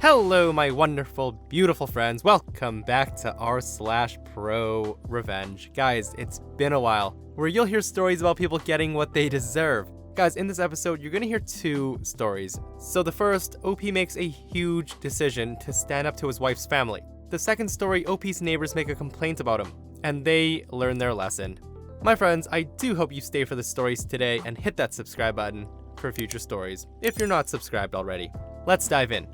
Hello, my wonderful, beautiful friends. Welcome back to r/ProRevenge. Guys, it's been a while, where you'll hear stories about people getting what they deserve. Guys, in this episode, you're gonna hear two stories. So the first, OP makes a huge decision to stand up to his wife's family. The second story, OP's neighbors make a complaint about him, and they learn their lesson. My friends, I do hope you stay for the stories today and hit that subscribe button for future stories, if you're not subscribed already. Let's dive in.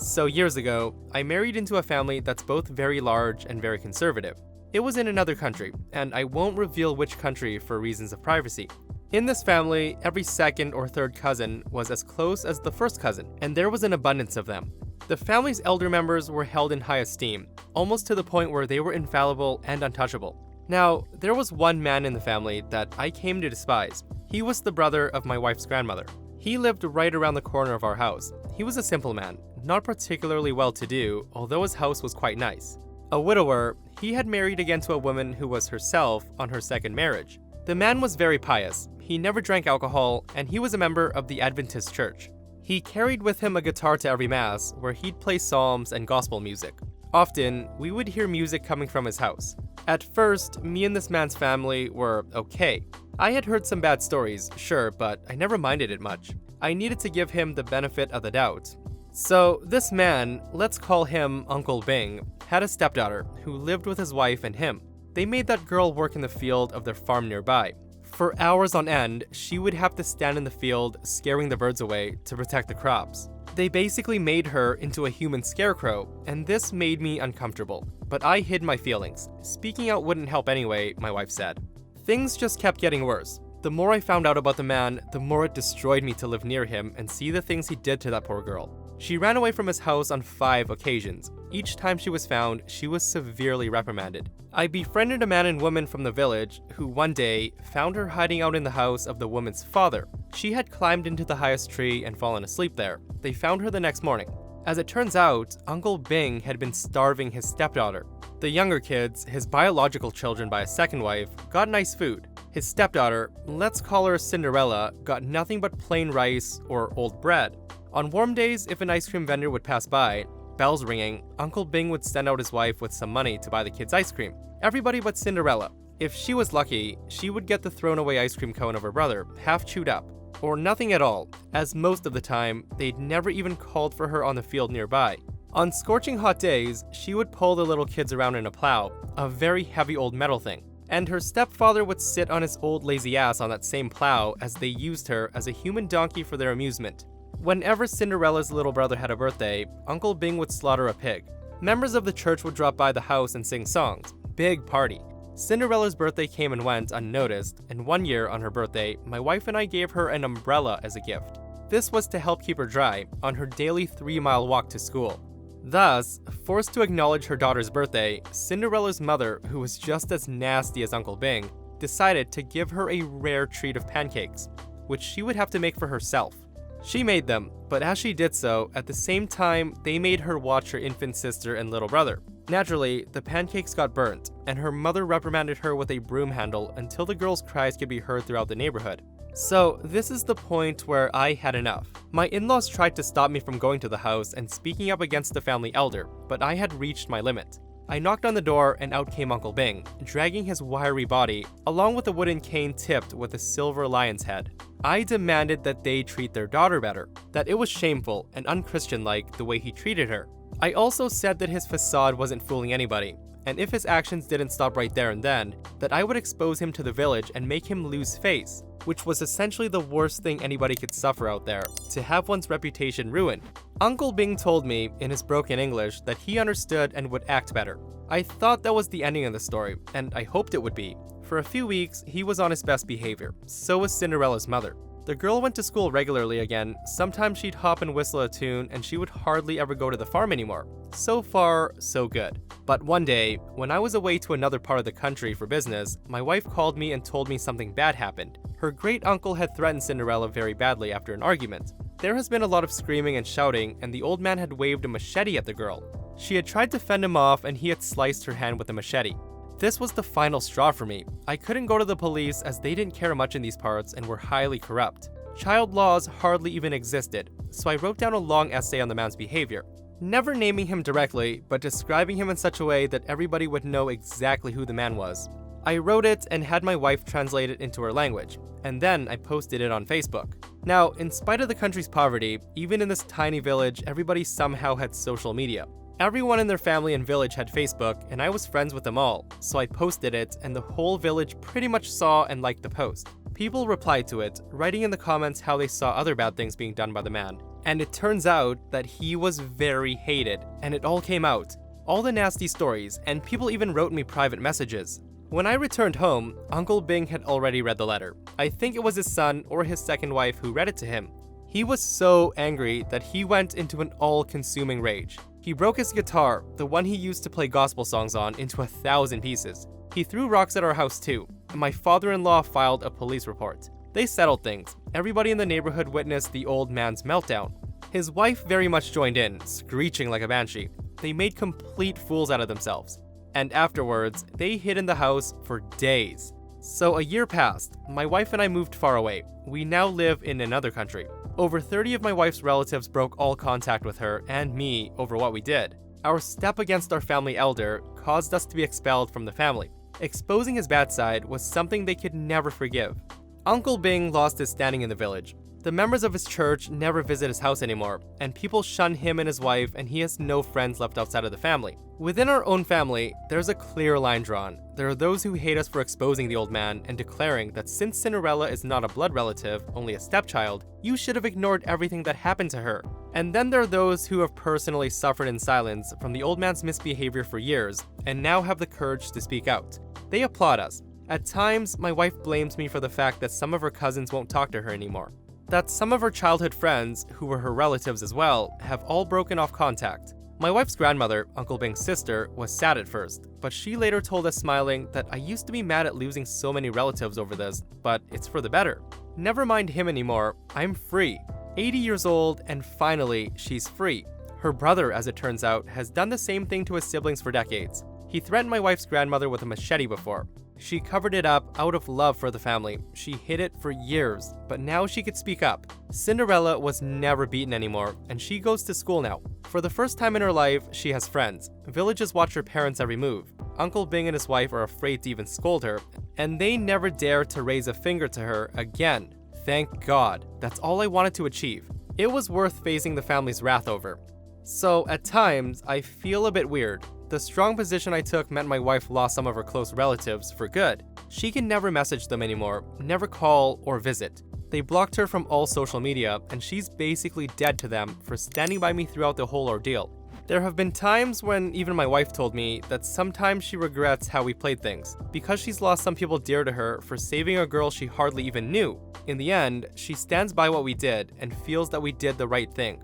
So years ago, I married into a family that's both very large and very conservative. It was in another country, and I won't reveal which country for reasons of privacy. In this family, every second or third cousin was as close as the first cousin, and there was an abundance of them. The family's elder members were held in high esteem, almost to the point where they were infallible and untouchable. Now, there was one man in the family that I came to despise. He was the brother of my wife's grandmother. He lived right around the corner of our house. He was a simple man, not particularly well-to-do, although his house was quite nice. A widower, he had married again to a woman who was herself on her second marriage. The man was very pious. He never drank alcohol, and he was a member of the Adventist church. He carried with him a guitar to every mass, where he'd play psalms and gospel music. Often, we would hear music coming from his house. At first, me and this man's family were okay. I had heard some bad stories, sure, but I never minded it much. I needed to give him the benefit of the doubt. So, this man, let's call him Uncle Bing, had a stepdaughter who lived with his wife and him. They made that girl work in the field of their farm nearby. For hours on end, she would have to stand in the field scaring the birds away to protect the crops. They basically made her into a human scarecrow, and this made me uncomfortable. But I hid my feelings. Speaking out wouldn't help anyway, my wife said. Things just kept getting worse. The more I found out about the man, the more it destroyed me to live near him and see the things he did to that poor girl. She ran away from his house on 5 occasions. Each time she was found, she was severely reprimanded. I befriended a man and woman from the village who one day found her hiding out in the house of the woman's father. She had climbed into the highest tree and fallen asleep there. They found her the next morning. As it turns out, Uncle Bing had been starving his stepdaughter. The younger kids, his biological children by a second wife, got nice food. His stepdaughter, let's call her Cinderella, got nothing but plain rice or old bread. On warm days, if an ice cream vendor would pass by, bells ringing, Uncle Bing would send out his wife with some money to buy the kids ice cream. Everybody but Cinderella. If she was lucky, she would get the thrown away ice cream cone of her brother, half chewed up. Or nothing at all, as most of the time, they'd never even called for her on the field nearby. On scorching hot days, she would pull the little kids around in a plow, a very heavy old metal thing. And her stepfather would sit on his old lazy ass on that same plow as they used her as a human donkey for their amusement. Whenever Cinderella's little brother had a birthday, Uncle Bing would slaughter a pig. Members of the church would drop by the house and sing songs. Big party. Cinderella's birthday came and went unnoticed, and one year on her birthday, my wife and I gave her an umbrella as a gift. This was to help keep her dry on her daily 3-mile walk to school. Thus, forced to acknowledge her daughter's birthday, Cinderella's mother, who was just as nasty as Uncle Bing, decided to give her a rare treat of pancakes, which she would have to make for herself. She made them, but as she did so, at the same time, they made her watch her infant sister and little brother. Naturally, the pancakes got burnt, and her mother reprimanded her with a broom handle until the girl's cries could be heard throughout the neighborhood. So, this is the point where I had enough. My in-laws tried to stop me from going to the house and speaking up against the family elder, but I had reached my limit. I knocked on the door and out came Uncle Bing, dragging his wiry body, along with a wooden cane tipped with a silver lion's head. I demanded that they treat their daughter better, that it was shameful and unchristian-like the way he treated her. I also said that his facade wasn't fooling anybody, and if his actions didn't stop right there and then, that I would expose him to the village and make him lose face, which was essentially the worst thing anybody could suffer out there, to have one's reputation ruined. Uncle Bing told me, in his broken English, that he understood and would act better. I thought that was the ending of the story, and I hoped it would be. For a few weeks, he was on his best behavior. So was Cinderella's mother. The girl went to school regularly again. Sometimes she'd hop and whistle a tune, and she would hardly ever go to the farm anymore. So far, so good. But one day, when I was away to another part of the country for business, my wife called me and told me something bad happened. Her great uncle had threatened Cinderella very badly after an argument. There has been a lot of screaming and shouting, and the old man had waved a machete at the girl. She had tried to fend him off, and he had sliced her hand with a machete. This was the final straw for me. I couldn't go to the police as they didn't care much in these parts and were highly corrupt. Child laws hardly even existed. so I wrote down a long essay on the man's behavior. Never naming him directly, but describing him in such a way that everybody would know exactly who the man was. I wrote it and had my wife translate it into her language, and then I posted it on Facebook. Now, in spite of the country's poverty, even in this tiny village, everybody somehow had social media. Everyone in their family and village had Facebook, and I was friends with them all, so I posted it, and the whole village pretty much saw and liked the post. People replied to it, writing in the comments how they saw other bad things being done by the man. And it turns out that he was very hated, and it all came out. All the nasty stories, and people even wrote me private messages. When I returned home, Uncle Bing had already read the letter. I think it was his son or his second wife who read it to him. He was so angry that he went into an all-consuming rage. He broke his guitar, the one he used to play gospel songs on, into 1,000 pieces. He threw rocks at our house too, and my father-in-law filed a police report. They settled things. Everybody in the neighborhood witnessed the old man's meltdown. His wife very much joined in, screeching like a banshee. They made complete fools out of themselves. And afterwards, they hid in the house for days. So a year passed. My wife and I moved far away. We now live in another country. Over 30 of my wife's relatives broke all contact with her and me over what we did. Our step against our family elder caused us to be expelled from the family. Exposing his bad side was something they could never forgive. Uncle Bing lost his standing in the village. The members of his church never visit his house anymore, and people shun him and his wife, and he has no friends left outside of the family. Within our own family, there's a clear line drawn. There are those who hate us for exposing the old man and declaring that since Cinderella is not a blood relative, only a stepchild, you should have ignored everything that happened to her. And then there are those who have personally suffered in silence from the old man's misbehavior for years, and now have the courage to speak out. They applaud us. At times, my wife blames me for the fact that some of her cousins won't talk to her anymore. That some of her childhood friends, who were her relatives as well, have all broken off contact. My wife's grandmother, Uncle Bing's sister, was sad at first, but she later told us smiling that I used to be mad at losing so many relatives over this, but it's for the better. Never mind him anymore, I'm free. 80 years old, and finally, she's free. Her brother, as it turns out, has done the same thing to his siblings for decades. He threatened my wife's grandmother with a machete before. She covered it up out of love for the family. She hid it for years, but now she could speak up. Cinderella was never beaten anymore, and she goes to school now. For the first time in her life, she has friends. Villagers watch her parents' every move. Uncle Bing and his wife are afraid to even scold her, and they never dare to raise a finger to her again. Thank God. That's all I wanted to achieve. It was worth facing the family's wrath over. So, at times, I feel a bit weird. The strong position I took meant my wife lost some of her close relatives for good. She can never message them anymore, never call or visit. They blocked her from all social media, and she's basically dead to them for standing by me throughout the whole ordeal. There have been times when even my wife told me that sometimes she regrets how we played things, because she's lost some people dear to her for saving a girl she hardly even knew. In the end, she stands by what we did and feels that we did the right thing.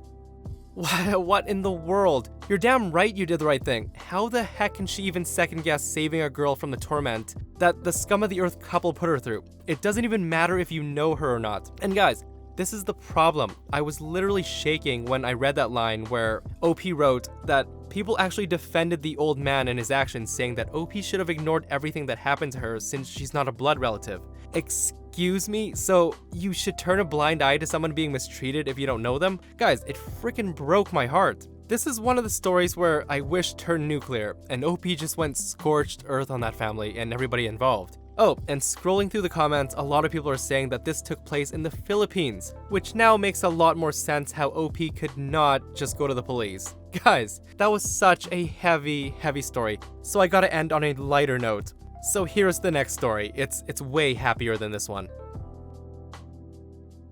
What in the world? You're damn right you did the right thing. How the heck can she even second guess saving a girl from the torment that the scum of the earth couple put her through? It doesn't even matter if you know her or not. And guys, this is the problem. I was literally shaking when I read that line where OP wrote that people actually defended the old man and his actions, saying that OP should have ignored everything that happened to her since she's not a blood relative. Excuse me? So you should turn a blind eye to someone being mistreated if you don't know them? Guys, it freaking broke my heart. This is one of the stories where I wish turned nuclear, and OP just went scorched earth on that family and everybody involved. Oh, and scrolling through the comments, a lot of people are saying that this took place in the Philippines, which now makes a lot more sense how OP could not just go to the police. Guys, that was such a heavy story, so I gotta end on a lighter note. So here's the next story. It's way happier than this one.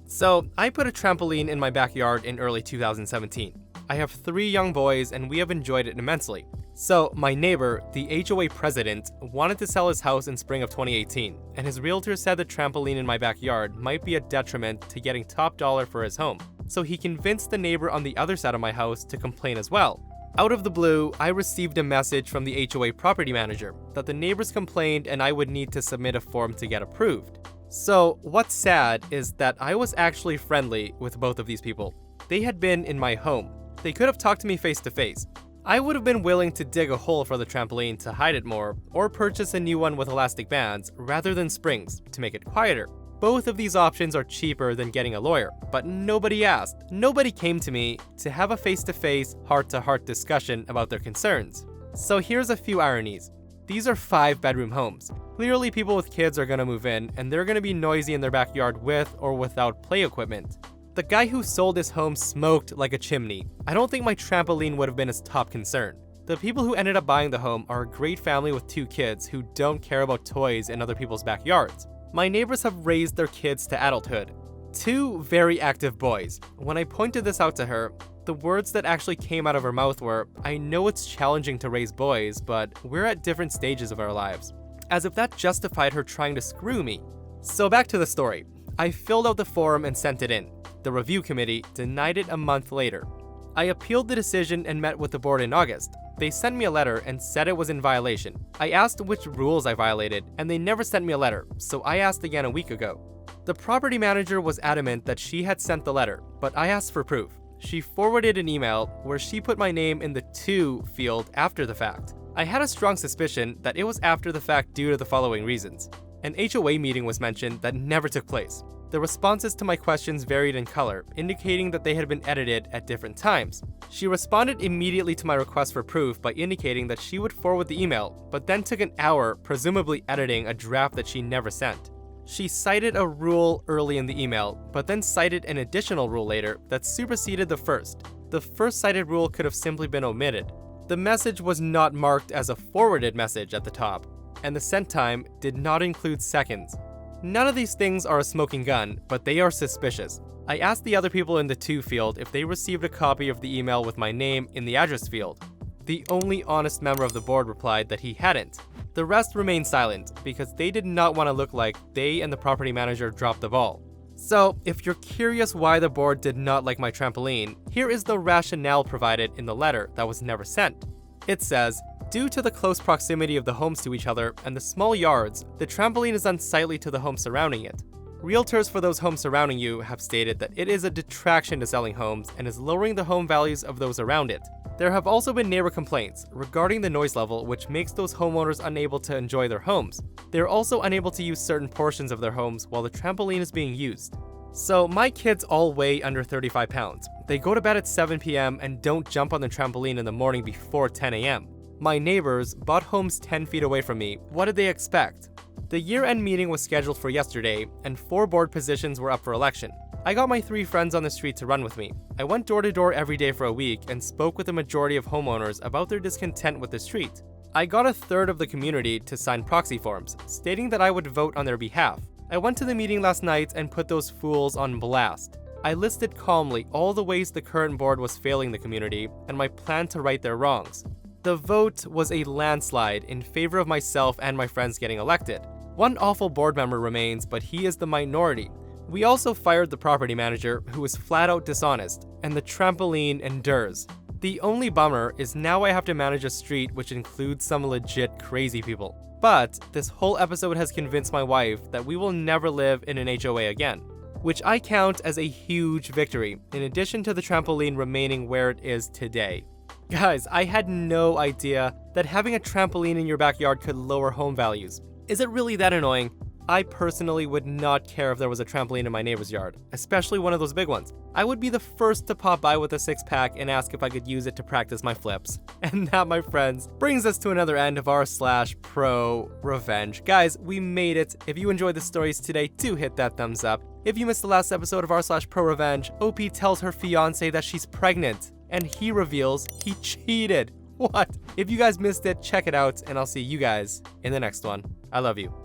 So, I put a trampoline in my backyard in early 2017. I have 3 young boys and we have enjoyed it immensely. So, my neighbor, the HOA president, wanted to sell his house in spring of 2018, and his realtor said the trampoline in my backyard might be a detriment to getting top dollar for his home. So he convinced the neighbor on the other side of my house to complain as well. Out of the blue, I received a message from the HOA property manager that the neighbors complained and I would need to submit a form to get approved. So, what's sad is that I was actually friendly with both of these people. They had been in my home. They could have talked to me face to face. I would have been willing to dig a hole for the trampoline to hide it more, or purchase a new one with elastic bands rather than springs to make it quieter. Both of these options are cheaper than getting a lawyer, but nobody asked. Nobody came to me to have a face-to-face, heart-to-heart discussion about their concerns. So here's a few ironies. These are 5-bedroom homes. Clearly people with kids are gonna move in, and they're gonna be noisy in their backyard with or without play equipment. The guy who sold his home smoked like a chimney. I don't think my trampoline would have been his top concern. The people who ended up buying the home are a great family with 2 kids who don't care about toys in other people's backyards. My neighbors have raised their kids to adulthood. 2 very active boys. When I pointed this out to her, the words that actually came out of her mouth were, "I know it's challenging to raise boys, but we're at different stages of our lives." As if that justified her trying to screw me. So back to the story. I filled out the form and sent it in. The review committee denied it a month later. I appealed the decision and met with the board in August. They sent me a letter and said it was in violation. I asked which rules I violated, and they never sent me a letter, so I asked again a week ago. The property manager was adamant that she had sent the letter, but I asked for proof. She forwarded an email where she put my name in the "to" field after the fact. I had a strong suspicion that it was after the fact due to the following reasons. An HOA meeting was mentioned that never took place. The responses to my questions varied in color, indicating that they had been edited at different times. She responded immediately to my request for proof by indicating that she would forward the email, but then took an hour, presumably editing a draft that she never sent. She cited a rule early in the email, but then cited an additional rule later that superseded the first. The first cited rule could have simply been omitted. The message was not marked as a forwarded message at the top, and the sent time did not include seconds. None of these things are a smoking gun, but they are suspicious. I asked the other people in the "to" field if they received a copy of the email with my name in the address field. The only honest member of the board replied that he hadn't. The rest remained silent because they did not want to look like they and the property manager dropped the ball. So, if you're curious why the board did not like my trampoline, here is the rationale provided in the letter that was never sent. It says, "Due to the close proximity of the homes to each other and the small yards, the trampoline is unsightly to the homes surrounding it. Realtors for those homes surrounding you have stated that it is a detraction to selling homes and is lowering the home values of those around it. There have also been neighbor complaints regarding the noise level, which makes those homeowners unable to enjoy their homes. They are also unable to use certain portions of their homes while the trampoline is being used." So my kids all weigh under 35 pounds. They go to bed at 7 p.m. and don't jump on the trampoline in the morning before 10 a.m. My neighbors bought homes 10 feet away from me. What did they expect? The year-end meeting was scheduled for yesterday, and 4 board positions were up for election. I got my 3 friends on the street to run with me. I went door to door every day for a week and spoke with the majority of homeowners about their discontent with the street. I got a third of the community to sign proxy forms, stating that I would vote on their behalf. I went to the meeting last night and put those fools on blast. I listed calmly all the ways the current board was failing the community and my plan to right their wrongs. The vote was a landslide in favor of myself and my friends getting elected. One awful board member remains, but he is the minority. We also fired the property manager, who was flat out dishonest, and the trampoline endures. The only bummer is now I have to manage a street which includes some legit crazy people. But this whole episode has convinced my wife that we will never live in an HOA again, which I count as a huge victory, in addition to the trampoline remaining where it is today. Guys, I had no idea that having a trampoline in your backyard could lower home values. Is it really that annoying? I personally would not care if there was a trampoline in my neighbor's yard, especially one of those big ones. I would be the first to pop by with a 6-pack and ask if I could use it to practice my flips. And that, my friends, brings us to another end of our /ProRevenge. Guys, we made it. If you enjoyed the stories today, do hit that thumbs up. If you missed the last episode of our /ProRevenge, OP tells her fiance that she's pregnant, and he reveals he cheated. What? If you guys missed it, check it out, and I'll see you guys in the next one. I love you.